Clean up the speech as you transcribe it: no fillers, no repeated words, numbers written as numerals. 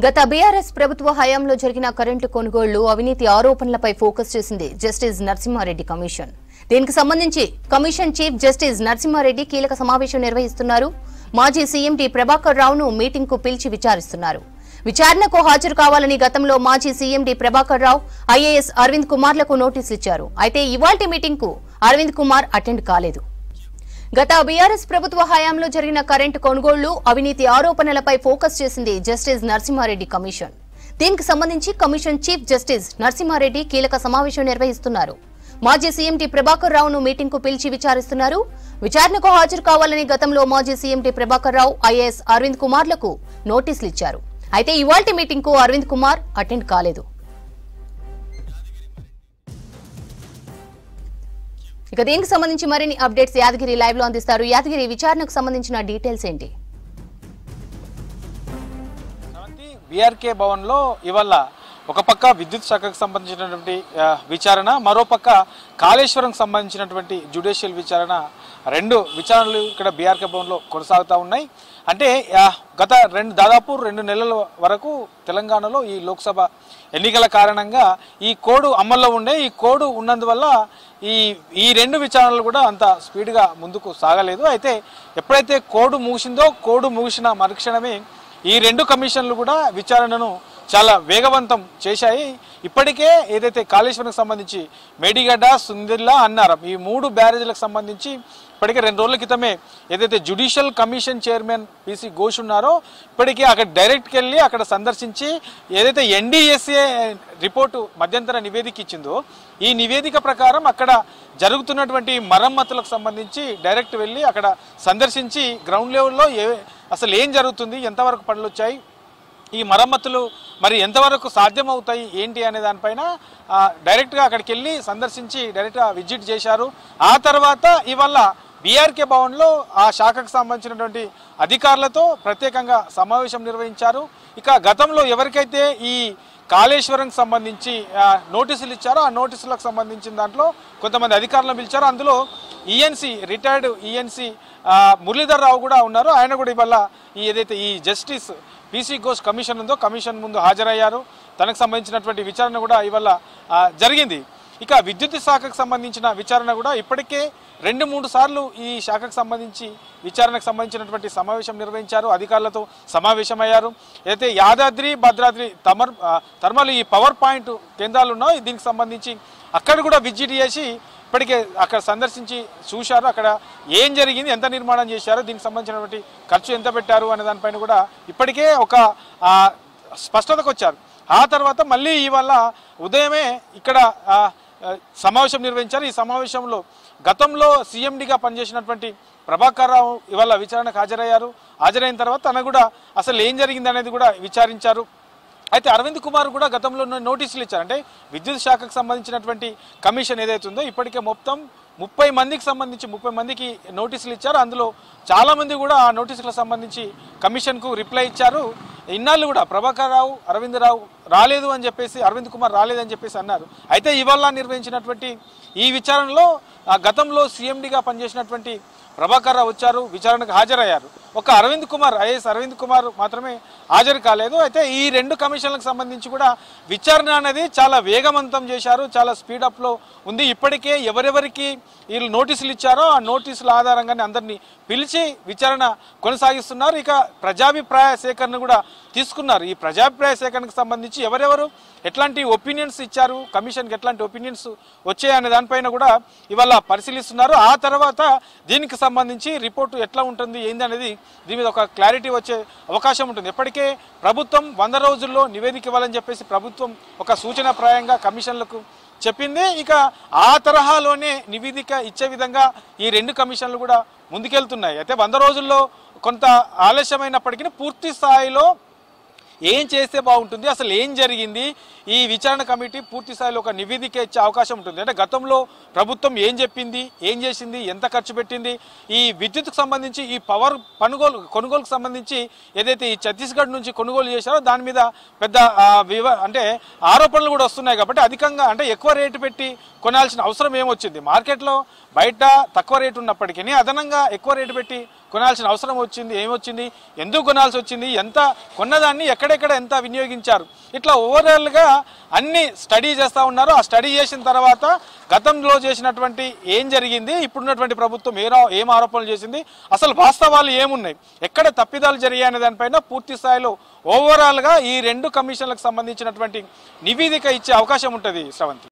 గత బీఆర్ఎస్ ప్రభుత్వ హయాంలో జరిగిన కరెంటు కొనుగోళ్లు అవినీతి ఆరోపణలపై ఫోకస్ చేసింది జస్టిస్ నరసింహారెడ్డి కమిషన్. దీనికి సంబంధించి కమిషన్ చీఫ్ జస్టిస్ నరసింహారెడ్డి కీలక సమావేశం నిర్వహిస్తున్నారు. మాజీ సీఎం టి ప్రభాకర్ రావును మీటింగ్ కు పిలిచి విచారిస్తున్నారు. విచారణకు హాజరు కావాలని గతంలో మాజీ CM D Prabhakar Rao, IAS Arvind కుమార్లకు నోటీసులు ఇచ్చారు. అయితే ఇవాల్టి మీటింగ్ కు అరవింద్ కుమార్ అటెండ్ కాలేదు. గత బీఆర్ఎస్ ప్రభుత్వ హయాంలో జరిగిన కరెంటు కొనుగోళ్లు అవినీతి ఆరోపణలపై ఫోకస్ చేసింది జస్టిస్ నరసింహారెడ్డి కమిషన్. దీనికి సంబంధించి కమిషన్ చీఫ్ జస్టిస్ నరసింహారెడ్డి కీలక సమావేశం నిర్వహిస్తున్నారు. మాజీ సీఎం టి ప్రభాకర్ రావును మీటింగ్ కు పిలిచి విచారిస్తున్నారు. విచారణకు హాజరు కావాలని గతంలో మాజీ CM T Prabhakar Rao, IAS Arvind కుమార్లకు నోటీసులు ఇచ్చారు. అయితే ఇవాల్టి మీటింగ్ కు అరవింద్ కుమార్ అటెండ్ కాలేదు. ఇక దీనికి సంబంధించి మరిన్ని అప్డేట్స్ యాదగిరి లైవ్ లో అందిస్తారు. యాదగిరి, విచారణకు సంబంధించిన డీటెయిల్స్ ఏంటి? బీఆర్కే భవన్ లో ఇవాళ ఒక పక్క విద్యుత్ శాఖకు సంబంధించినటువంటి విచారణ, మరోపక్క కాళేశ్వరం సంబంధించినటువంటి జ్యుడిషియల్ విచారణ, రెండు విచారణలు ఇక్కడ బీఆర్కే భవన్ లో కొనసాగుతూ ఉన్నాయి. అంటే దాదాపు 2 నెలల వరకు తెలంగాణలో ఈ లోక్సభ ఎన్నికల కారణంగా ఈ కోడ్ అమల్లో ఉండే, ఈ కోడ్ ఉన్నందువల్ల ఈ రెండు విచారణలు కూడా అంత స్పీడ్గా ముందుకు సాగలేదు. అయితే ఎప్పుడైతే కోడ్ ముగిసిన మరుక్షణమే ఈ రెండు కమిషన్లు కూడా విచారణను చాలా వేగవంతం చేశాయి. ఇప్పటికే ఏదైతే కాళేశ్వరంకి సంబంధించి మేడిగడ్డ, సుందిల్లా, అన్నారం ఈ 3 బ్యారేజీలకు సంబంధించి ఇప్పటికే 2 రోజుల క్రితమే ఏదైతే judicial commission chairman PC Ghosh ఉన్నారో ఇప్పటికే అక్కడ డైరెక్ట్కి వెళ్ళి అక్కడ సందర్శించి ఏదైతే ఎన్డీఎస్ఏ రిపోర్టు మధ్యంతర నివేదిక ఇచ్చిందో ఈ నివేదిక ప్రకారం అక్కడ జరుగుతున్నటువంటి మరమ్మతులకు సంబంధించి డైరెక్ట్ వెళ్ళి అక్కడ సందర్శించి గ్రౌండ్ లెవెల్లో అసలు ఏం జరుగుతుంది, ఎంతవరకు పనులు వచ్చాయి, ఈ మరమ్మతులు మరి ఎంతవరకు సాధ్యమవుతాయి ఏంటి అనే దానిపైన డైరెక్ట్గా అక్కడికి వెళ్ళి సందర్శించి డైరెక్ట్గా విజిట్ చేశారు. ఆ తర్వాత ఇవాళ బీఆర్కే భవన్లో ఆ శాఖకు సంబంధించినటువంటి అధికారులతో ప్రత్యేకంగా సమావేశం నిర్వహించారు. ఇక గతంలో ఎవరికైతే ఈ కాళేశ్వరంకి సంబంధించి నోటీసులు ఇచ్చారో ఆ నోటీసులకు సంబంధించిన దాంట్లో కొంతమంది అధికారులను పిలిచారు. అందులో రిటైర్డ్ ఈఎన్సీ మురళీధర్ రావు కూడా ఉన్నారు. ఆయన కూడా ఇవాళ ఏదైతే ఈ జస్టిస్ పిసి ఘోష్ కమిషన్ ఉందో కమిషన్ ముందు హాజరయ్యారు. తనకు సంబంధించినటువంటి విచారణ కూడా ఇవాళ జరిగింది. ఇక విద్యుత్ శాఖకు సంబంధించిన విచారణ కూడా ఇప్పటికే 2-3 సార్లు ఈ శాఖకు సంబంధించి విచారణకు సంబంధించినటువంటి సమావేశం నిర్వహించారు, అధికారులతో సమావేశమయ్యారు. అయితే యాదాద్రి, భద్రాద్రి థర్మల్ ఈ పవర్ పాయింట్ కేంద్రాలు ఉన్నాయో దీనికి సంబంధించి అక్కడ కూడా విజిట్ చేసి ఇప్పటికే అక్కడ సందర్శించి చూశారు. అక్కడ ఏం జరిగింది, ఎంత నిర్మాణం చేశారు, దీనికి సంబంధించినటువంటి ఖర్చు ఎంత పెట్టారు అనే దానిపైన కూడా ఇప్పటికే ఒక స్పష్టతకు వచ్చారు. ఆ తర్వాత మళ్ళీ ఇవాళ ఉదయమే ఇక్కడ సమావేశం నిర్వహించారు. ఈ సమావేశంలో గతంలో సీఎండీగా పనిచేసినటువంటి ప్రభాకర్ రావు ఇవాళ విచారణకు హాజరైన తర్వాత తన కూడా అసలు ఏం జరిగింది అనేది కూడా విచారించారు. అయితే అరవింద్ కుమార్ కూడా గతంలో నోటీసులు ఇచ్చారు. అంటే విద్యుత్ శాఖకు సంబంధించినటువంటి కమిషన్ ఏదైతే ఉందో ఇప్పటికే మొత్తం 30 మందికి నోటీసులు ఇచ్చారు. అందులో చాలామంది కూడా ఆ నోటీసులకు సంబంధించి కమిషన్కు రిప్లై ఇచ్చారు. ఇన్నాళ్ళు కూడా ప్రభాకర్ రావు, అరవింద్ కుమార్ రాలేదని చెప్పేసి అన్నారు. అయితే ఇవాళ నిర్వహించినటువంటి ఈ విచారణలో గతంలో సీఎండీగా పనిచేసినటువంటి ప్రభాకర్ రావు వచ్చారు, విచారణకు హాజరయ్యారు. ఒక ఐఏఎస్ అరవింద్ కుమార్ మాత్రమే హాజరు కాలేదు. అయితే ఈ 2 కమిషన్లకు సంబంధించి కూడా విచారణ అనేది చాలా వేగవంతం చేశారు, చాలా స్పీడప్లో ఉంది. ఇప్పటికే ఎవరెవరికి వీళ్ళు నోటీసులు ఇచ్చారో ఆ నోటీసుల ఆధారంగానే అందరినీ పిలిచి విచారణ కొనసాగిస్తున్నారు. ఇక ప్రజాభిప్రాయ సేకరణ కూడా తీసుకున్నారు. ఈ ప్రజాభిప్రాయ సేకరణకు సంబంధించి ఎవరెవరు ఎట్లాంటి ఒపీనియన్స్ ఇచ్చారు, కమిషన్కి ఎట్లాంటి ఒపీనియన్స్ వచ్చాయనే దానిపైన కూడా ఇవాళ పరిశీలిస్తున్నారు. ఆ తర్వాత దీనికి సంబంధించి రిపోర్టు ఎట్లా ఉంటుంది ఏంది అనేది దీని మీద ఒక క్లారిటీ వచ్చే అవకాశం ఉంటుంది. ఇప్పటికే ప్రభుత్వం 100 రోజుల్లో నివేదిక ఇవ్వాలని చెప్పేసి ప్రభుత్వం ఒక సూచనప్రాయంగా కమిషన్లకు చెప్పింది. ఇక ఆ తరహాలోనే నివేదిక ఇచ్చే విధంగా ఈ 2 కమిషన్లు కూడా ముందుకెళ్తున్నాయి. అయితే 100 రోజుల్లో కొంత ఆలస్యమైనప్పటికీ పూర్తి స్థాయిలో ఏం చేస్తే బాగుంటుంది, అసలు ఏం జరిగింది, ఈ విచారణ కమిటీ పూర్తి స్థాయిలో ఒక నివేదిక ఇచ్చే అవకాశం ఉంటుంది. అంటే గతంలో ప్రభుత్వం ఏం చెప్పింది, ఏం చేసింది, ఎంత ఖర్చు పెట్టింది, ఈ విద్యుత్కు సంబంధించి ఈ పవర్ కొనుగోలుకు సంబంధించి ఏదైతే ఈ ఛత్తీస్గఢ్ నుంచి కొనుగోలు చేశారో దాని మీద పెద్ద ఆరోపణలు కూడా వస్తున్నాయి. కాబట్టి అధికంగా ఎక్కువ రేటు పెట్టి కొనాల్సిన అవసరం ఏమొచ్చింది? మార్కెట్లో బయట తక్కువ రేటు ఉన్నప్పటికీ అదనంగా ఎక్కువ రేటు పెట్టి కొనాల్సిన అవసరం ఏమొచ్చింది? ఎందుకు కొనాల్సి వచ్చింది? ఎంత కొన్నదాన్ని ఎక్కడెక్కడ ఎంత వినియోగించారు? ఇట్లా ఓవరాల్గా అన్ని స్టడీ చేస్తూ ఉన్నారు. ఆ స్టడీ చేసిన తర్వాత గతంలో చేసినటువంటి ఏం జరిగింది, ఇప్పుడున్నటువంటి ప్రభుత్వం ఏం ఆరోపణలు చేసింది, అసలు వాస్తవాలు ఏమున్నాయి, ఎక్కడ తప్పిదాలు జరిగాయనే దానిపైన పూర్తి స్థాయిలో ఓవరాల్గా ఈ 2 కమిషన్లకు సంబంధించినటువంటి నివేదిక ఇచ్చే అవకాశం ఉంటుంది శ్రవంతి.